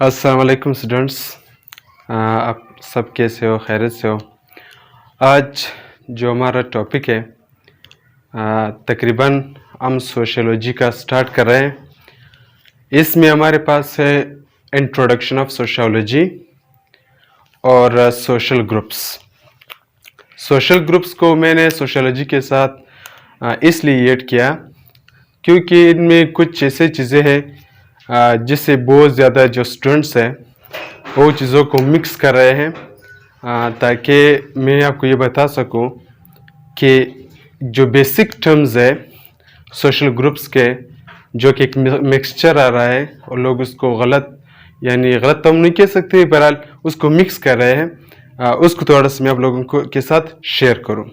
अस्सलाम वालेकुम स्टूडेंट्स, आप सब कैसे हो? खैरियत से हो? आज जो हमारा टॉपिक है तकरीबन हम सोशियोलॉजी का स्टार्ट कर रहे हैं। इसमें हमारे पास है इंट्रोडक्शन ऑफ सोशियोलॉजी और सोशल ग्रुप्स। सोशल ग्रुप्स को मैंने सोशियोलॉजी के साथ इसलिए ऐड किया क्योंकि इनमें कुछ ऐसे चीज़ें हैं जिससे बहुत ज़्यादा जो स्टूडेंट्स हैं वो चीज़ों को मिक्स कर रहे हैं, ताकि मैं आपको ये बता सकूं कि जो बेसिक टर्म्स है सोशल ग्रुप्स के, जो कि एक मिक्सचर आ रहा है और लोग उसको गलत तो हम नहीं कह सकते, बहरहाल उसको मिक्स कर रहे हैं, उसको थोड़ा सा मैं आप लोगों के साथ शेयर करूं।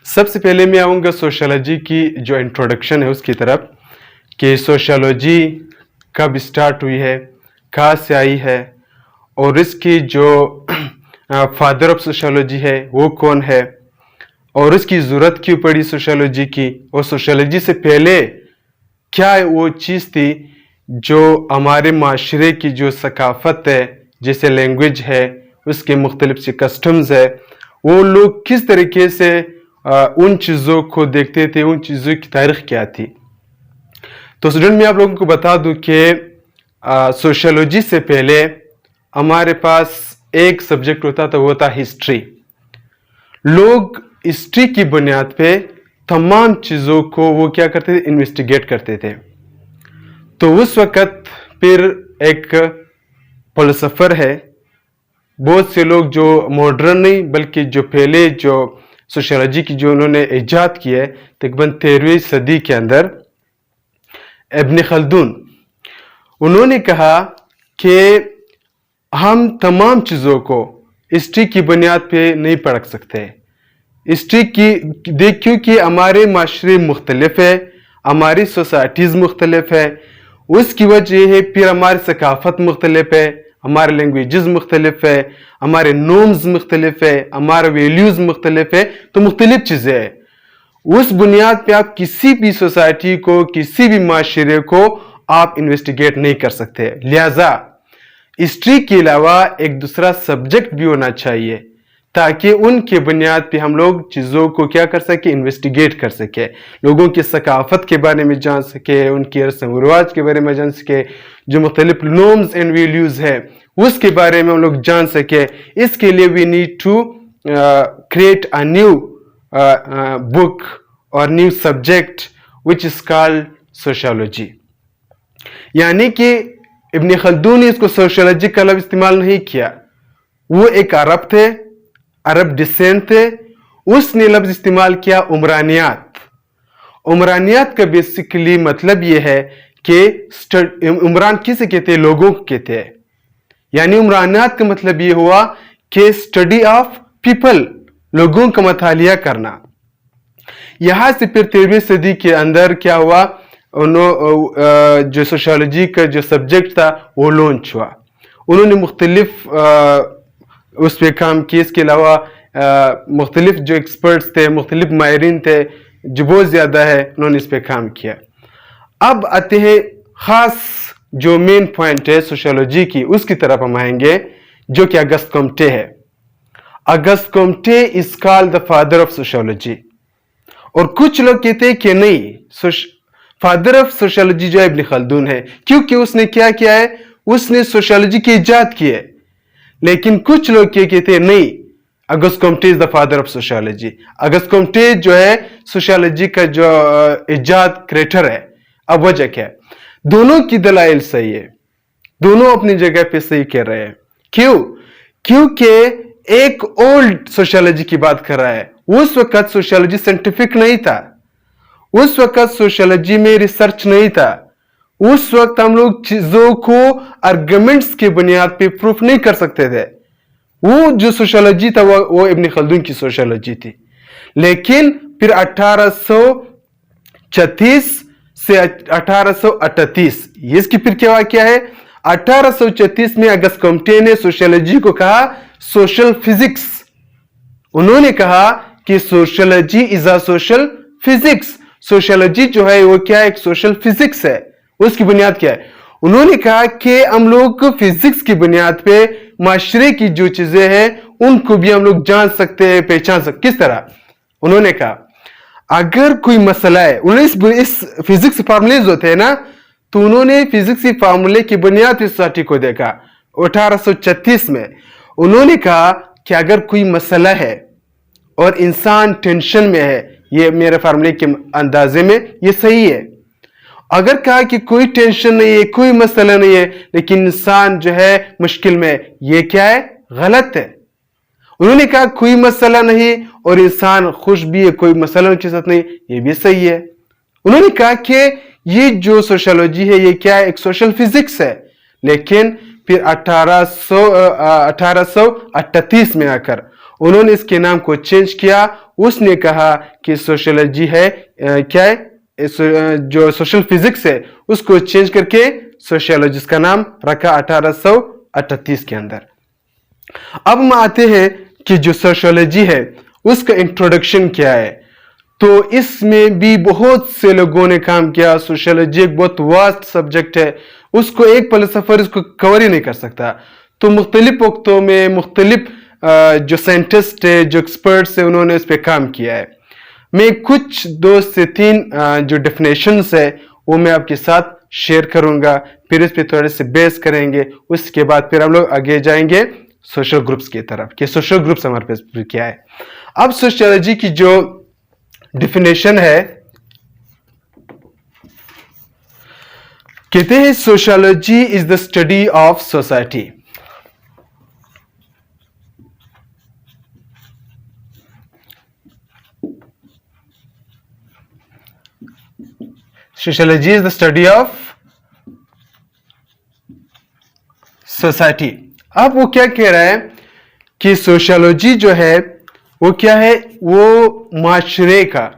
सबसे पहले मैं आऊँगा सोशियोलॉजी की जो इंट्रोडक्शन है उसकी तरफ, कि सोशियोलॉजी कब स्टार्ट हुई है, कहाँ से आई है, और इसकी जो फादर ऑफ सोशियोलॉजी है वो कौन है, और इसकी ज़रूरत क्यों पड़ी सोशियोलॉजी की, और सोशियोलॉजी से पहले क्या वो चीज़ थी जो हमारे माशरे की जो सकाफ़त है, जैसे लैंग्वेज है, उसके मुख्तलिफ से कस्टम्स है, वो लोग किस तरीके से उन चीज़ों को देखते थे, उन चीज़ों की तारीख़ क्या थी। तो स्टूडेंट मैं आप लोगों को बता दूं कि सोशियोलॉजी से पहले हमारे पास एक सब्जेक्ट होता था, वो था हिस्ट्री। लोग हिस्ट्री की बुनियाद पे तमाम चीज़ों को वो क्या करते थे, इन्वेस्टिगेट करते थे। तो उस वक़्त फिर एक फ़िलसफ़र है, बहुत से लोग जो मॉडर्न नहीं बल्कि जो पहले जो सोशियोलॉजी की जो उन्होंने इजाद की है तकरीबन 13वीं सदी के अंदर, इब्न खल्दून, उन्होंने कहा कि हम तमाम चीज़ों को हिस्ट्री की बुनियाद पे नहीं पढ़ सकते। हिस्ट्री की क्योंकि हमारे माशरे मुख्तलिफ है, हमारी सोसाइटीज़ मुख्तलिफ है, उसकी वजह है फिर हमारी सकाफ़त मुख्तलिफ है, हमारे लैंग्वेजेस मुख्तलिफ है, हमारे नॉर्म्स मुख्तलिफ है, हमारे वैल्यूज़ मुख्तलिफ है, तो मुख्तलिफ चीज़ें हैं। उस बुनियाद पे आप किसी भी सोसाइटी को, किसी भी माशरे को आप इन्वेस्टिगेट नहीं कर सकते। लिहाजा हिस्ट्री के अलावा एक दूसरा सब्जेक्ट भी होना चाहिए ताकि उनके बुनियाद पे हम लोग चीज़ों को क्या कर सके, इन्वेस्टिगेट कर सके, लोगों की सकाफ़त के बारे में जान सके, उनकी रस्म व रिवाज के बारे में जान सके, जो मुख्तलिफ नॉर्म्स एंड वैल्यूज़ है उसके बारे में हम लोग जान सके। इसके लिए we need to create a new book or new subject which is called sociology। यानी कि इब्न खल्दून ने इसको सोशियोलॉजी का लफ्ज़ इस्तेमाल नहीं किया, वो एक अरब थे, अरब डिसेंट थे, उसने लफ्ज़ इस्तेमाल किया उमरानियात। उमरानियात का बेसिकली मतलब ये है कि उमरान किसे कहते हैं, लोगों को कहते हैं। यानी उमरानियात का मतलब ये हुआ कि स्टडी ऑफ पीपल, लोगों का मतालिया करना। यहाँ से फिर 13वीं सदी के अंदर क्या हुआ, जो सोशियोलॉजी का जो सब्जेक्ट था वो लॉन्च हुआ। उन्होंने मुख्तलिफ उस पर काम किया। इसके अलावा मुख्तलिफ जो एक्सपर्ट्स थे, मुख्तलिफ माहिरीन थे, जो बहुत ज़्यादा है, उन्होंने इस पर काम किया। अब आते हैं ख़ास जो मेन पॉइंट है सोशियोलॉजी की, उसकी तरफ हम आएंगे, जो कि अगस्त कॉम्टे है। Auguste Comte is called the father of sociology. और कुछ लोग कहते हैं कि नहीं, फादर ऑफ सोशियोलॉजी जो है इब्न खल्दून है, क्योंकि उसने क्या किया है, उसने सोशियोलॉजी की इजाद की है। लेकिन कुछ लोग क्या कहते हैं, नहीं, Auguste Comte is the father of sociology. Auguste Comte जो है सोशियोलॉजी का जो इजाद क्रिएटर है। अब वजह क्या है, दोनों की दलाइल सही है, दोनों अपनी जगह पे सही कह रहे हैं। क्यों? क्योंकि एक ओल्ड सोशियोलॉजी की बात कर रहा है। उस वक्त सोशियोलॉजी साइंटिफिक नहीं था, उस वक्त सोशियोलॉजी में रिसर्च नहीं था, उस वक्त हम लोग चीजों को आर्गुमेंट्स के बुनियाद पे प्रूफ नहीं कर सकते थे। वो जो सोशियोलॉजी था वो इब्न खल्दून की सोशियोलॉजी थी। लेकिन फिर 1836 से 1838 इसकी फिर क्या वाकया है, 1836 में अगस्त कॉम्टे ने सोशियोलॉजी को कहा सोशल फिजिक्स। उन्होंने कहा कि sociology is a social physics. Sociology जो है वो क्या, एक सोशल फिजिक्स है। उसकी बुनियाद क्या है? उन्होंने कहा कि हम लोग फिजिक्स की बुनियाद पे माशरे की जो चीजें हैं उनको भी हम लोग जान सकते हैं, पहचान सकते। किस तरह? उन्होंने कहा अगर कोई मसला है, उन्होंने इस फिजिक्स फार्मूले होते हैं ना, तो उन्होंने फिजिक्स के फार्मूले की बुनियाद पे सोसाइटी को देखा 1836 में। उन्होंने कहा कि अगर कोई मसला है और इंसान टेंशन में है, ये मेरे फार्मूले के अंदाजे में ये सही है। अगर कहा कि कोई टेंशन नहीं है, कोई मसला नहीं है, लेकिन इंसान जो है मुश्किल में, ये क्या है? गलत है। उन्होंने कहा कोई मसला नहीं और इंसान खुश भी है, कोई मसला उनके साथ नहीं, ये भी सही है। उन्होंने कहा कि ये जो सोशियोलॉजी है ये क्या है? एक सोशल फिजिक्स है। लेकिन फिर 1838 में आकर उन्होंने इसके नाम को चेंज किया। उसने कहा कि सोशियोलॉजी है क्या है? जो सोशल फिजिक्स है उसको चेंज करके सोशियोलॉजी का नाम रखा 1838 के अंदर। अब हम आते हैं कि जो सोशियोलॉजी है उसका इंट्रोडक्शन क्या है। तो इसमें भी बहुत से लोगों ने काम किया। सोशियोलॉजी एक बहुत वास्ट सब्जेक्ट है, उसको एक फलसफर इसको कवर ही नहीं कर सकता। तो मुख्तलिफ वक्तों में मुख्तलिफ जो साइंटिस्ट है, जो एक्सपर्ट्स है, उन्होंने इस पर काम किया है। मैं कुछ 2 से 3 जो डेफिनेशंस है वो मैं आपके साथ शेयर करूंगा, फिर इस पे थोड़े से बेस करेंगे। उसके बाद फिर हम लोग आगे जाएंगे सोशल ग्रुप्स की तरफ कि सोशल ग्रुप्स हमारे पास क्या है। अब सोशियोलॉजी की जो डेफिनेशन है, कहते हैं sociology is the study of society. Sociology is the study of society. अब वो क्या कह रहा है कि सोशियोलॉजी जो है वो क्या है? वो माशरे का,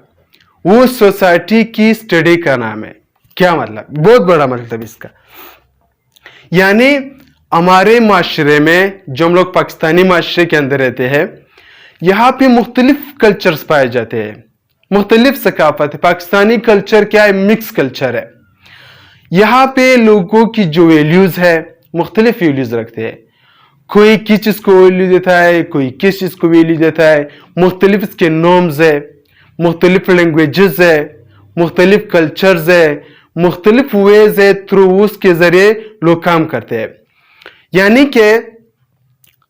वो सोसाइटी की स्टडी का नाम है। क्या मतलब? बहुत बड़ा मतलब इसका। यानी हमारे माशरे में, जो हम लोग पाकिस्तानी माशरे के अंदर रहते हैं, यहाँ पे मुख्तलिफ कल्चर्स पाए जाते हैं, मुख्तलिफ सकाफत है। पाकिस्तानी कल्चर क्या है? मिक्स कल्चर है। यहाँ पे लोगों की जो वैल्यूज है मुख्तलिफ वैल्यूज रखते हैं। कोई किस चीज को वैल्यू देता है, कोई किस चीज को वैल्यू देता है। मुख्तलिफ इसके नॉर्म्स है, मुख्तलिफ लैंग्वेजेस है, मुख्तलिफ कल्चर्स है, मुख्तलिफ वेज है थ्रू उसके जरिए लोग काम करते हैं। यानी कि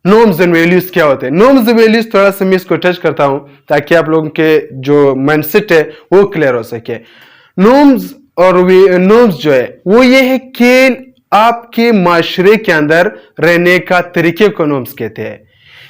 नॉर्म्स एंड वैल्यूज क्या होते हैं? नॉर्म्स एंड वैल्यूज थोड़ा सा मैं इसको टच करता हूं ताकि आप लोगों के जो माइंडसेट है वो क्लियर हो सके। नॉर्म्स और नॉर्म्स जो है वो ये है कि आपके माशरे के अंदर रहने का तरीके को नॉर्म्स कहते हैं।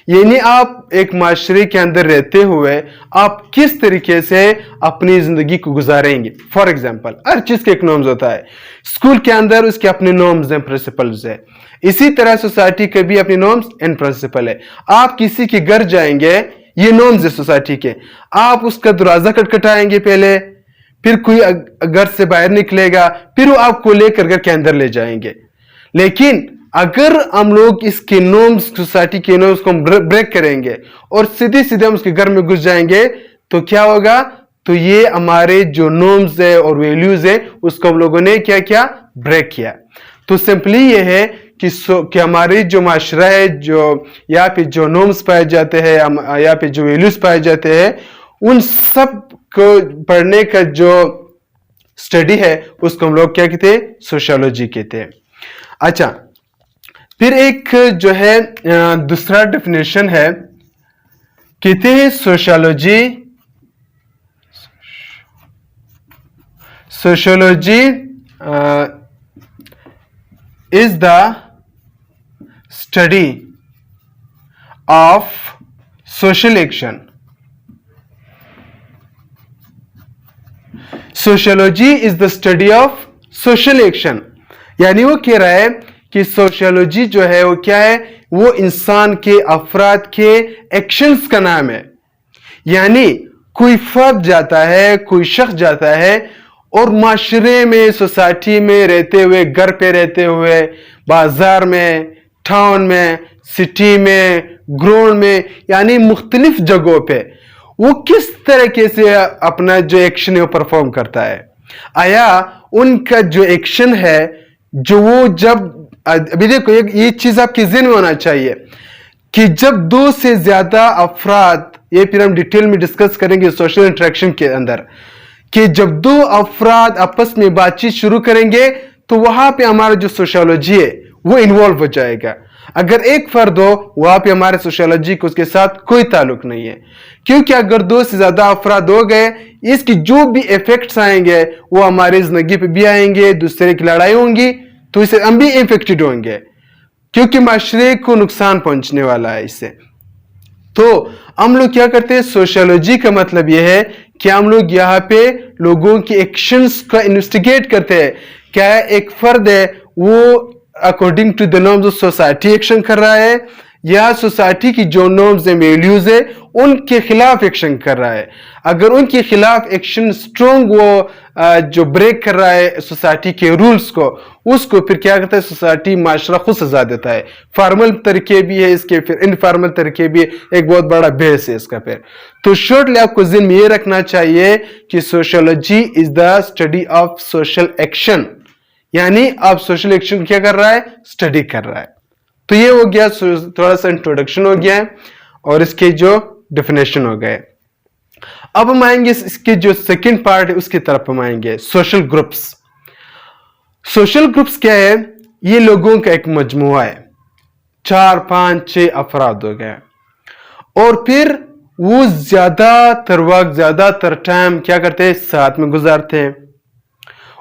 यानी आप एक माशरे के अंदर रहते हुए आप किस तरीके से अपनी जिंदगी को गुजारेंगे। फॉर एग्जाम्पल, हर चीज का एक नॉर्म्स होता है। स्कूल के अंदर उसके अपने नॉर्म्स एंड प्रिंसिपल्स है। इसी तरह सोसाइटी के भी अपने नॉर्म्स एंड प्रिंसिपल है। आप किसी के घर जाएंगे, ये नॉर्म्स है सोसाइटी के। आप उसका दरवाजा खटखटाएंगे पहले, फिर कोई घर से बाहर निकलेगा, फिर वो आपको लेकर घर के अंदर ले जाएंगे। लेकिन अगर हम लोग इसके नॉर्म्स, सोसाइटी के नॉर्म्स को ब्रेक करेंगे और सीधे सीधे हम उसके घर में घुस जाएंगे तो क्या होगा? तो ये हमारे जो नॉर्म्स है और वैल्यूज है उसको हम लोगों ने क्या किया? ब्रेक किया। तो सिंपली ये है कि हमारी जो माशरा है, जो यहाँ पे जो नॉर्म्स पाए जाते हैं, यहाँ पे जो वैल्यूज पाए जाते हैं, उन सब को पढ़ने का जो स्टडी है उसको हम लोग क्या कहते हैं? सोशियोलॉजी कहते हैं। अच्छा, फिर एक जो है दूसरा डेफिनेशन है, कहते हैं sociology is the study of social action. Sociology is the study of social action. यानी वो कह रहा है कि सोशियोलॉजी जो है वो क्या है? वो इंसान के, अफराद के एक्शंस का नाम है। यानी कोई फर्द जाता है, कोई शख्स जाता है और माशरे में, सोसाइटी में रहते हुए, घर पे रहते हुए, बाजार में, टाउन में, सिटी में, ग्राउंड में, यानी मुख्तलिफ जगहों पे वो किस तरीके से अपना जो एक्शन है वो परफॉर्म करता है। आया उनका जो एक्शन है, जो वो जब अभी देखो ये चीज आपके ज़हन में होना चाहिए कि जब दो से ज्यादा अफराद, ये फिर हम डिटेल में डिस्कस करेंगे सोशल इंटरेक्शन के अंदर, कि जब दो अफराद आपस में बातचीत शुरू करेंगे तो वहां पे हमारा जो सोशियोलॉजी है वो इन्वॉल्व हो जाएगा। अगर एक फर्द हो वहां पे हमारे सोशियोलॉजी को उसके साथ कोई ताल्लुक नहीं है, क्योंकि अगर दो से ज्यादा अफराद हो गए, इसकी जो भी इफेक्ट्स आएंगे वो हमारी जिंदगी पे भी आएंगे, दूसरे की लड़ाई होंगी तो इससे हम भी इफेक्टेड होंगे, क्योंकि माशरे को नुकसान पहुंचने वाला है इससे। तो हम लोग क्या करते हैं, सोशियोलॉजी का मतलब यह है कि हम लोग यहाँ पे लोगों की एक्शंस का इन्वेस्टिगेट करते हैं। क्या एक फर्द है वो according to the norms of society action कर रहा है, या सोसाइटी की जो नॉर्म्स एंड वैल्यूज है उनके खिलाफ एक्शन कर रहा है। अगर उनके खिलाफ एक्शन स्ट्रॉन्ग वो जो ब्रेक कर रहा है सोसाइटी के रूल्स को, उसको फिर क्या करता है सोसाइटी, माशरा खुद सजा देता है। फॉर्मल तरीके भी है इसके, फिर इनफॉर्मल तरीके भी, एक बहुत बड़ा बेस है इसका। फिर तो शॉर्टली आपको ज़हन में ये रखना चाहिए कि sociology is the study of social action, यानी आप सोशल एक्शन क्या कर रहा है, स्टडी कर रहा है। तो ये हो गया, थोड़ा सा इंट्रोडक्शन हो गया है और इसके जो डेफिनेशन हो गए। अब हम आएंगे इसके जो सेकंड पार्ट है उसकी तरफ हम आएंगे, सोशल ग्रुप्स। सोशल ग्रुप्स क्या है, ये लोगों का एक मजमुआ है, 4, 5, 6 अफराद हो गए, और फिर वो ज्यादातर वक्त, ज्यादातर टाइम क्या करते हैं, साथ में गुजारते हैं।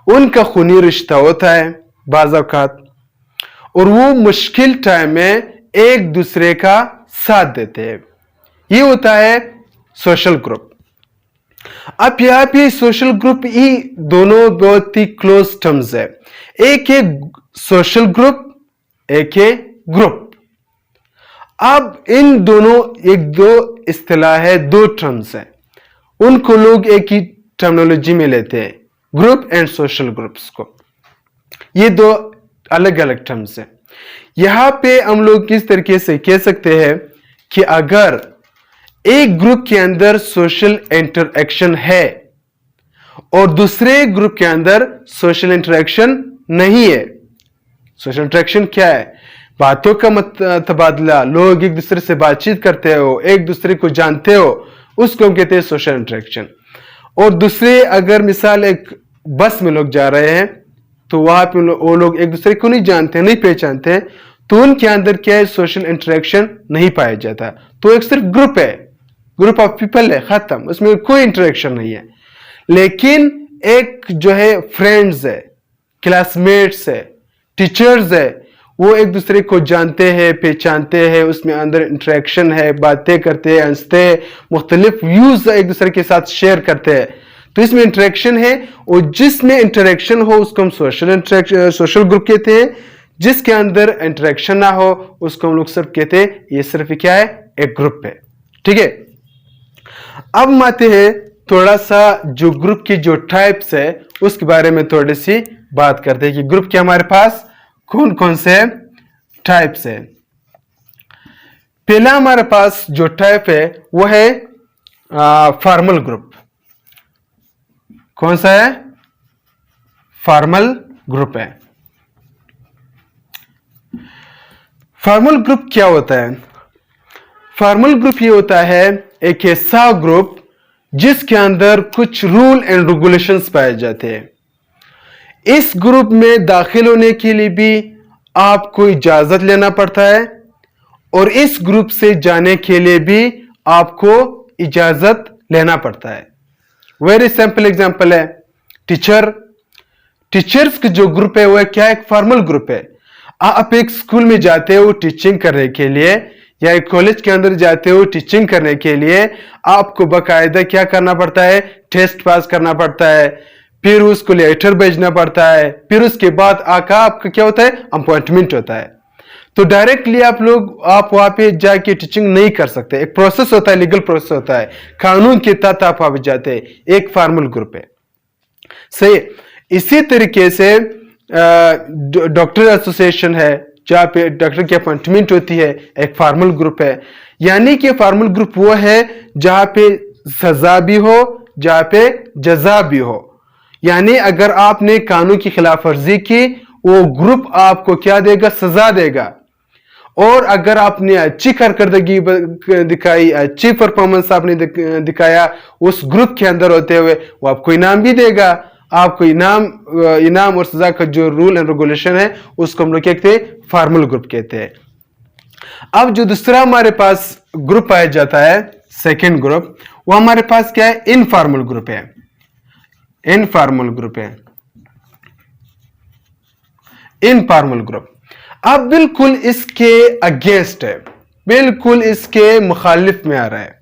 उनका खूनी रिश्ता होता है बाज़ औक़ात, और वो मुश्किल टाइम में एक दूसरे का साथ देते हैं। ये होता है सोशल ग्रुप। अब यहाँ पे सोशल ग्रुप ही दोनों बहुत ही क्लोज टर्म्स है, एक है सोशल ग्रुप, एक है ग्रुप। अब इन दोनों एक दो इस्तिलाह है, दो टर्म्स है, उनको लोग एक ही टर्मिनोलॉजी में लेते हैं, ग्रुप एंड सोशल ग्रुप्स को। ये दो अलग अलग टर्म्स है। यहां पे हम लोग किस तरीके से कह सकते हैं कि अगर एक ग्रुप के अंदर सोशल इंटरएक्शन है और दूसरे ग्रुप के अंदर सोशल इंटरएक्शन नहीं है। सोशल इंटरएक्शन क्या है, बातों का तबादला, लोग एक दूसरे से बातचीत करते हो, एक दूसरे को जानते हो, उसको हम कहते हैं सोशल इंटरएक्शन। और दूसरे, अगर मिसाल एक बस में लोग जा रहे हैं तो वहां पे वो लोग एक दूसरे को नहीं जानते, नहीं पहचानते, तो उनके अंदर क्या है, सोशल इंटरेक्शन नहीं पाया जाता। तो एक सिर्फ ग्रुप है, ग्रुप ऑफ पीपल है, खत्म, उसमें कोई इंटरेक्शन नहीं है। लेकिन एक जो है फ्रेंड्स है, क्लासमेट्स है, टीचर्स है, वो एक दूसरे को जानते हैं, पहचानते हैं, उसमें अंदर इंटरेक्शन है, बातें करते हैं, हंसते हैं, मुख्तलिफ व्यूज एक दूसरे के साथ शेयर करते हैं, तो इसमें इंटरेक्शन है। और जिसमें इंटरेक्शन हो उसको हम सोशल ग्रुप कहते हैं, जिसके अंदर इंटरेक्शन ना हो उसको हम लोग सिर्फ कहते हैं ये सिर्फ क्या है, एक ग्रुप है। ठीक है, अब हम आते हैं थोड़ा सा जो ग्रुप की जो टाइप्स है उसके बारे में थोड़ी सी बात करते हैं कि ग्रुप के हमारे पास कौन कौन से टाइप्स है। पहला हमारे पास जो टाइप है वो है फॉर्मल ग्रुप। कौन सा है, फॉर्मल ग्रुप है। फॉर्मल ग्रुप क्या होता है, फॉर्मल ग्रुप ये होता है एक ऐसा ग्रुप जिसके अंदर कुछ रूल एंड रेगुलेशंस पाए जाते हैं। इस ग्रुप में दाखिल होने के लिए भी आपको इजाजत लेना पड़ता है और इस ग्रुप से जाने के लिए भी आपको इजाजत लेना पड़ता है। वेरी सिंपल एग्जांपल है टीचर। टीचर्स का जो ग्रुप है वो क्या है, एक फॉर्मल ग्रुप है। आप एक स्कूल में जाते हो टीचिंग करने के लिए या एक कॉलेज के अंदर जाते हो टीचिंग करने के लिए, आपको बाकायदा क्या करना पड़ता है, टेस्ट पास करना पड़ता है, फिर उसको लेटर भेजना पड़ता है, फिर उसके बाद आपका क्या होता है, अपॉइंटमेंट होता है। तो डायरेक्टली आप वहां पे जाके टीचिंग नहीं कर सकते, एक प्रोसेस होता है, लीगल प्रोसेस होता है, कानून के तहत आप वहां जाते हैं, एक फॉर्मल ग्रुप है। सही इसी तरीके से डॉक्टर एसोसिएशन है, जहां पे डॉक्टर की अपॉइंटमेंट होती है, एक फॉर्मल ग्रुप है। यानी कि फॉर्मल ग्रुप वो है जहां पे सजा भी हो, जहां पे जजा भी हो। یعنی اگر آپ نے قانون کی خلاف ورزی کی وہ گروپ آپ کو کیا دے گا؟ سزا دے گا. اور اگر آپ نے اچھی کارکردگی دکھائی، اچھی پرفارمنس آپ نے دکھایا اس گروپ کے اندر ہوتے ہوئے، وہ آپ کو انعام بھی دے گا. آپ کو انعام اور سزا کا جو رول اینڈ ریگولیشن ہے اس کو ہم لوگ کہتے ہیں فارمل گروپ کہتے ہیں. اب جو دوسرا ہمارے پاس گروپ پایا جاتا ہے، سیکنڈ گروپ، وہ ہمارے پاس کیا ہے؟ انفارمل گروپ ہے. انفارمل گروپ ہے. انفارمل گروپ اب بالکل اس کے اگینسٹ ہے، بالکل اس کے مخالف میں آ رہا ہے.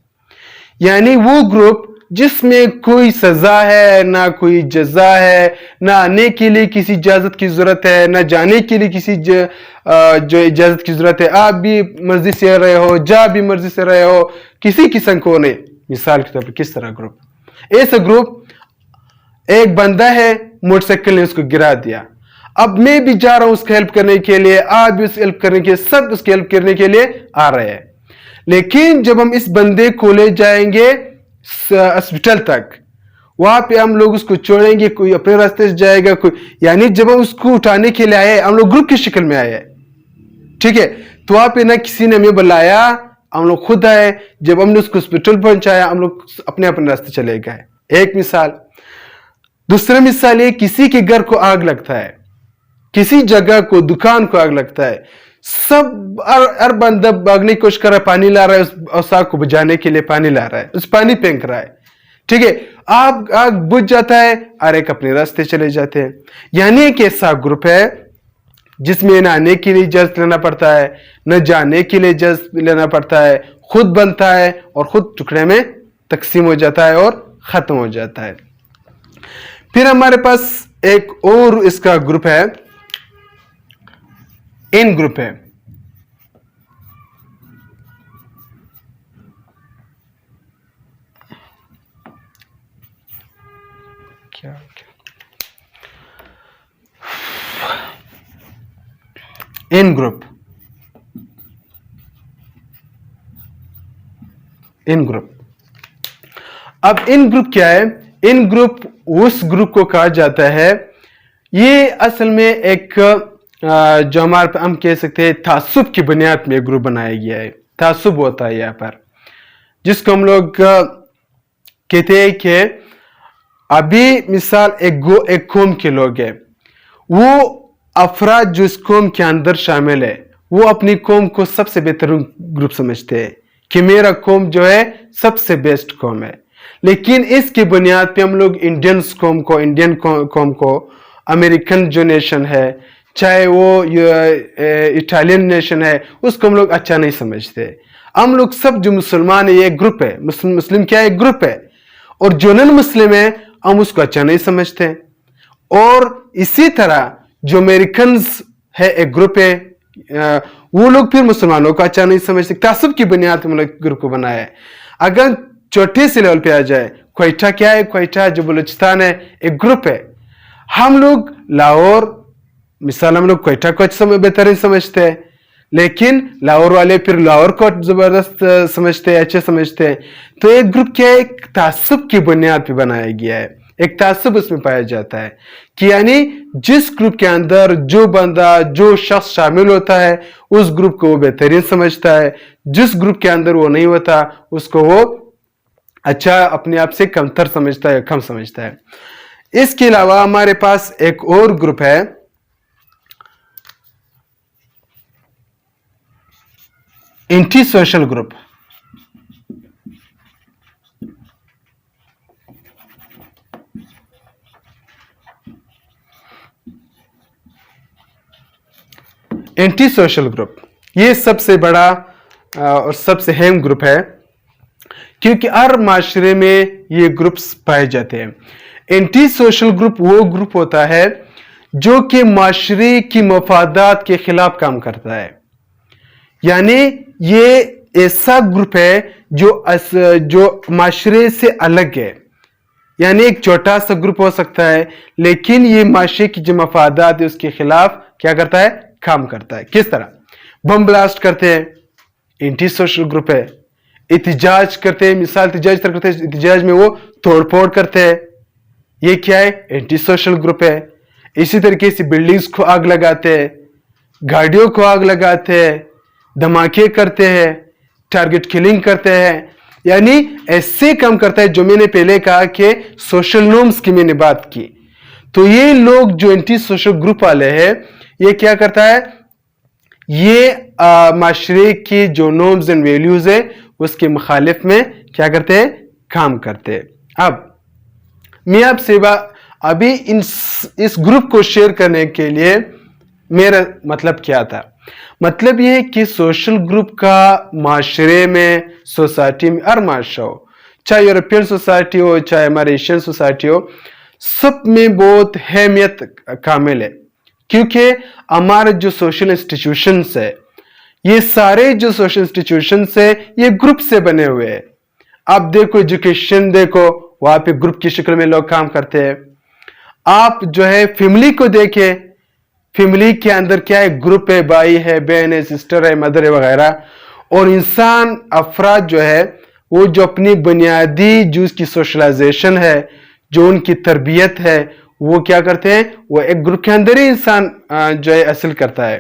یعنی وہ گروپ جس میں کوئی سزا ہے، نہ کوئی جزا ہے، نہ آنے کے لیے کسی اجازت کی ضرورت ہے، نہ جانے کے لیے کسی جو اجازت کی ضرورت ہے. آپ بھی مرضی سے رہے ہو، جا بھی مرضی سے رہے ہو، کسی قسم کو نہیں. مثال کے طور پر کس طرح گروپ؟ ایسا گروپ، ایک بندہ ہے، موٹر سائیکل نے اس کو گرا دیا. اب میں بھی جا رہا ہوں اس کو ہیلپ کرنے کے لیے، آپ بھی اس ہیلپ کرنے کے لیے، سب اس کی ہیلپ کرنے کے لیے آ رہے ہیں. لیکن جب ہم اس بندے کو لے جائیں گے ہاسپٹل تک، وہاں پہ ہم لوگ اس کو چھوڑیں گے، کوئی اپنے راستے سے جائے گا، کوئی، یعنی جب ہم اس کو اٹھانے کے لیے آئے، ہم لوگ گروپ کی شکل میں آئے، ٹھیک ہے. تو وہاں پہ نہ کسی نے ہمیں بلایا، ہم لوگ خود آئے. جب ہم نے اس کو ہاسپٹل پہنچایا، ہم لوگ اپنے اپنے راستے چلے گئے. ایک مثال. دوسرا مثال یہ، کسی کے گھر کو آگ لگتا ہے، کسی جگہ کو، دکان کو آگ لگتا ہے، سب ہر بندہ بھاگنے کی کوشش کر رہا ہے، پانی لا رہا ہے، اس آگ کو بجھانے کے لیے پانی لا رہا ہے، اس پانی پھینک رہا ہے، ٹھیک ہے. آگ بجھ جاتا ہے، ہر ایک اپنے راستے چلے جاتے ہیں. یعنی ایک ایسا گروپ ہے جس میں نہ آنے کے لیے اجازت لینا پڑتا ہے، نہ جانے کے لیے اجازت لینا پڑتا ہے، خود بنتا ہے اور خود ٹکڑے میں تقسیم ہو جاتا ہے اور ختم ہو جاتا ہے. پھر ہمارے پاس ایک اور اس کا گروپ ہے، ان گروپ ہے. ان گروپ، ان گروپ. اب ان گروپ کیا ہے؟ ان گروپ اس گروپ کو کہا جاتا ہے، یہ اصل میں ایک جو ہمارے ہم کہہ سکتے ہیں تعصب کی بنیاد میں ایک گروپ بنایا گیا ہے. تعصب ہوتا ہے یہاں پر، جس کو ہم لوگ کہتے ہیں کہ ابھی مثال ایک قوم کے لوگ ہیں، وہ افراد جو اس قوم کے اندر شامل ہے، وہ اپنی قوم کو سب سے بہترین گروپ سمجھتے ہیں کہ میرا قوم جو ہے سب سے بیسٹ قوم ہے. لیکن اس کی بنیاد پہ ہم لوگ انڈین قوم کو، امریکن جو نیشن ہے، چاہے وہ اٹالین نیشن ہے، اس کو ہم لوگ اچھا نہیں سمجھتے. ہم لوگ سب جو مسلمان ہیں، یہ ایک گروپ ہے. مسلم کیا ہے؟ ایک گروپ ہے. اور جو نن مسلم ہے، ہم اس کو اچھا نہیں سمجھتے. اور اسی طرح جو امریکنز ہے، ایک گروپ ہے، وہ لوگ پھر مسلمانوں کو اچھا نہیں سمجھتے. تعصب کی بنیاد پہ ہم لوگ گروپ کو بنایا ہے. اگر چھوٹے سے لیول پہ آ جائے، کوئٹہ کیا ہے؟ کوئٹہ جو بلوچستان ہے، ایک گروپ ہے. ہم لوگ لاہور، مثال ہم لوگ کوئٹہ کو بہترین سمجھتے ہیں، لیکن لاہور والے پھر لاہور کو زبردست سمجھتے ہیں، اچھے سمجھتے ہیں. تو ایک گروپ کیا ہے؟ ایک تعصب کی بنیاد پہ بنایا گیا ہے. ایک تعصب اس میں پایا جاتا ہے کہ یعنی جس گروپ کے اندر جو بندہ، جو شخص شامل ہوتا ہے، اس گروپ کو وہ بہترین سمجھتا ہے. جس گروپ کے اندر وہ نہیں ہوتا، اس کو وہ اچھا، اپنے آپ سے کمتر سمجھتا ہے، کم سمجھتا ہے. اس کے علاوہ ہمارے پاس ایک اور گروپ ہے، anti social group. Anti social group یہ سب سے بڑا اور سب سے اہم گروپ ہے، کیونکہ ہر معاشرے میں یہ گروپس پائے جاتے ہیں. اینٹی سوشل گروپ وہ گروپ ہوتا ہے جو کہ معاشرے کی مفادات کے خلاف کام کرتا ہے. یعنی یہ ایسا گروپ ہے جو معاشرے سے الگ ہے. یعنی ایک چھوٹا سا گروپ ہو سکتا ہے، لیکن یہ معاشرے کی جو مفادات ہے اس کے خلاف کیا کرتا ہے؟ کام کرتا ہے. کس طرح؟ بم بلاسٹ کرتے ہیں، اینٹی سوشل گروپ ہے. احتجاج کرتے ہیں، مثال احتجاج کرتے ہیں، احتجاج میں وہ توڑ پھوڑ کرتے ہیں، یہ کیا ہے؟ اینٹی سوشل گروپ ہے. اسی طریقے سے بلڈنگز کو آگ لگاتے ہیں, گاڑیوں کو آگ لگاتے ہیں, دھماکے کرتے ہیں, ٹارگٹ کلنگ کرتے ہیں, یعنی ایسے کام کرتا ہے جو میں نے پہلے کہا کہ سوشل نورمز کی میں نے بات کی. تو یہ لوگ جو اینٹی سوشل گروپ والے ہیں, یہ کیا کرتا ہے؟ یہ معاشرے کی جو نورمز اینڈ ویلیوز ہے اس کے مخالف میں کیا کرتے ہیں؟ کام کرتے ہیں. اب میں آپ سے ابھی اس گروپ کو شیئر کرنے کے لیے میرا مطلب کیا تھا؟ مطلب یہ ہے کہ سوشل گروپ کا معاشرے میں, سوسائٹی میں, ہر معاشرہ ہو, چاہے یورپین سوسائٹی ہو, چاہے ہمارے ایشین سوسائٹی ہو, سب میں بہت اہمیت کامل ہے. کیونکہ ہمارے جو سوشل انسٹیٹیوشنس ہے, یہ سارے جو سوشل انسٹیٹیوشنس ہے یہ گروپ سے بنے ہوئے ہیں. آپ دیکھو ایجوکیشن دیکھو, وہاں پہ گروپ کی شکل میں لوگ کام کرتے ہیں. آپ جو ہے فیملی کو دیکھیں, فیملی کے اندر کیا ہے؟ گروپ ہے, بھائی ہے, بہن ہے, سسٹر ہے, مدر ہے وغیرہ. اور انسان افراد جو ہے وہ جو اپنی بنیادی جو اس کی سوشلائزیشن ہے, جو ان کی تربیت ہے, وہ کیا کرتے ہیں؟ وہ ایک گروپ کے اندر ہی انسان جو ہے حاصل کرتا ہے.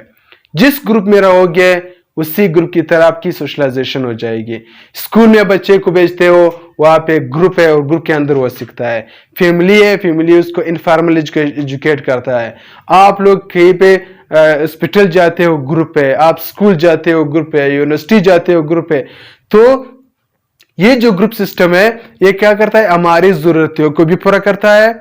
جس گروپ میں رہو گے اسی گروپ کی طرح آپ کی سوشلائزیشن ہو جائے گی. اسکول میں بچے کو بھیجتے ہو, وہاں پہ گروپ ہے اور گروپ کے اندر وہ سیکھتا ہے. فیملی ہے, فیملی اس کو انفارمل ایجوکیٹ کرتا ہے. آپ لوگ کہیں پہ ہاسپٹل جاتے ہو, گروپ ہے. آپ اسکول جاتے ہو, گروپ ہے. یونیورسٹی جاتے ہو, گروپ ہے. تو یہ جو گروپ سسٹم ہے یہ کیا کرتا ہے؟ ہماری ضرورتوں کو بھی پورا کرتا ہے.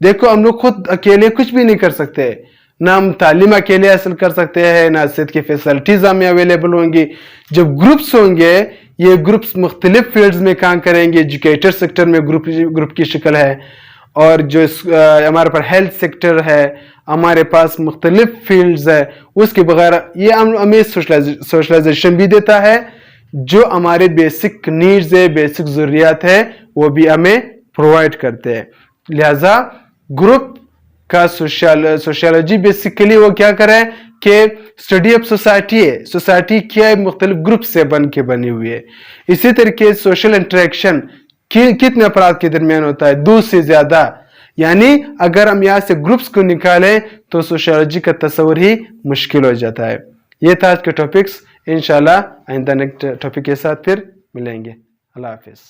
دیکھو ہم لوگ خود اکیلے کچھ بھی نہیں کر سکتے, نہ ہم تعلیم اکیلے حاصل کر سکتے ہیں, نہ صحت کی فیسلٹیز ہمیں اویلیبل ہوں گی. جب گروپس ہوں گے, یہ گروپس مختلف فیلڈز میں کام کریں گے. ایجوکیٹر سیکٹر میں گروپ کی شکل ہے, اور جو ہمارے پاس ہیلتھ سیکٹر ہے, ہمارے پاس مختلف فیلڈز ہے. اس کے بغیر یہ ہمیں سوشلائزیشن بھی دیتا ہے, جو ہمارے بیسک نیڈز ہے, بیسک ضروریات ہے, وہ بھی ہمیں پرووائڈ کرتے ہیں. لہذا گروپ کا سوشیالوجی بیسیکلی وہ کیا کرے کہ اسٹڈی آف سوسائٹی ہے. سوسائٹی کیا ہے؟ مختلف گروپ سے بنی ہوئی ہے. اسی طریقے سوشل انٹریکشن کتنے افراد کے درمیان ہوتا ہے؟ 2 سے زیادہ. یعنی اگر ہم یہاں سے گروپس کو نکالیں تو سوشیالوجی کا تصور ہی مشکل ہو جاتا ہے. یہ تھا آج کے ٹاپکس. انشاءاللہ آئندہ نیکسٹ ٹاپک کے ساتھ پھر ملیں گے. اللہ حافظ.